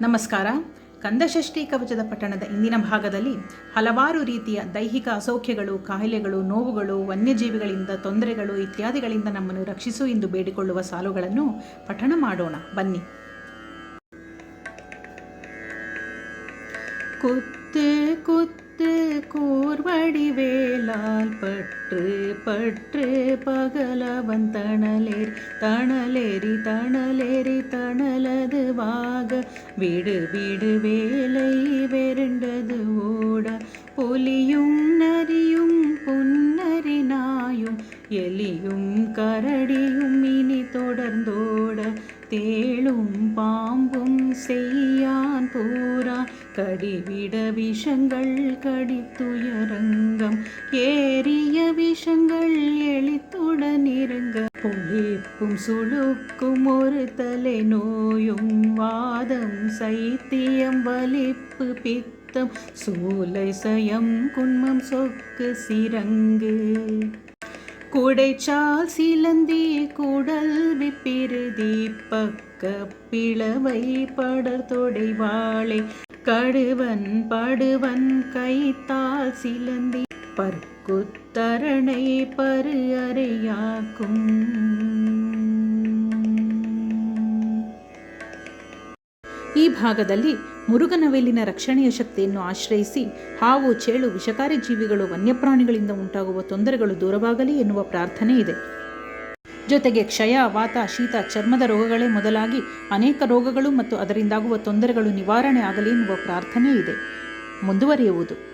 ನಮಸ್ಕಾರ. ಕಂದಷಷ್ಠಿ ಕವಚದ ಪಠಣದ ಇಂದಿನ ಭಾಗದಲ್ಲಿ ಹಲವಾರು ರೀತಿಯ ದೈಹಿಕ ಅಸೌಖ್ಯಗಳು, ಕಾಯಿಲೆಗಳು, ನೋವುಗಳು, ವನ್ಯಜೀವಿಗಳಿಂದ ತೊಂದರೆಗಳು ಇತ್ಯಾದಿಗಳಿಂದ ನಮ್ಮನ್ನು ರಕ್ಷಿಸು ಎಂದು ಬೇಡಿಕೊಳ್ಳುವ ಸಾಲುಗಳನ್ನು ಪಠಣ ಮಾಡೋಣ. ಬನ್ನಿ. குத்து குத்து கூர்வடி வேலால் பற்று பற்று பகலவன் தணலேறி தணலேறி தணலேறி தணலது வாக விடு விடு வேலை வெருண்டது ஓட புலியும் நரியும் புன்னரி நாயும் எலியும் கரடியும் இனி தொடர்ந்தோட தேளும் பாம்பும் செய்யான் பூரா கடிவிட விஷங்கள் கடித்துயரங்கம் ஏறிய விஷங்கள் எளித்துடன் இறங்க பொழிப்பும் சுழுக்கும் ஒரு தலை நோயும் வாதம் சைத்தியம் வலிப்பு பித்தம் சூலை சயம் குன்மம் சொக்கு சிரங்கு குடைச்சால் சிலந்தி குடல் விப்பிருதி பக்க பிளவை படர் தொடை வாழை கடுவன் படுவன் கைத்தால் சிலந்தி பற்குத்தரணை பரு அறையாக்கும். ಈ ಭಾಗದಲ್ಲಿ ಮುರುಗನವೆಲ್ಲಿನ ರಕ್ಷಣೆಯ ಶಕ್ತಿಯನ್ನು ಆಶ್ರಯಿಸಿ ಹಾವು, ಚೇಳು, ವಿಷಕಾರಿ ಜೀವಿಗಳು, ವನ್ಯಪ್ರಾಣಿಗಳಿಂದ ಉಂಟಾಗುವ ತೊಂದರೆಗಳು ದೂರವಾಗಲಿ ಎನ್ನುವ ಪ್ರಾರ್ಥನೆ ಇದೆ. ಜೊತೆಗೆ ಕ್ಷಯ, ವಾತ, ಶೀತ, ಚರ್ಮದ ರೋಗಗಳೇ ಮೊದಲಾಗಿ ಅನೇಕ ರೋಗಗಳು ಮತ್ತು ಅದರಿಂದಾಗುವ ತೊಂದರೆಗಳು ನಿವಾರಣೆ ಆಗಲಿ ಎನ್ನುವ ಪ್ರಾರ್ಥನೆ ಇದೆ. ಮುಂದುವರಿಯುವುದು.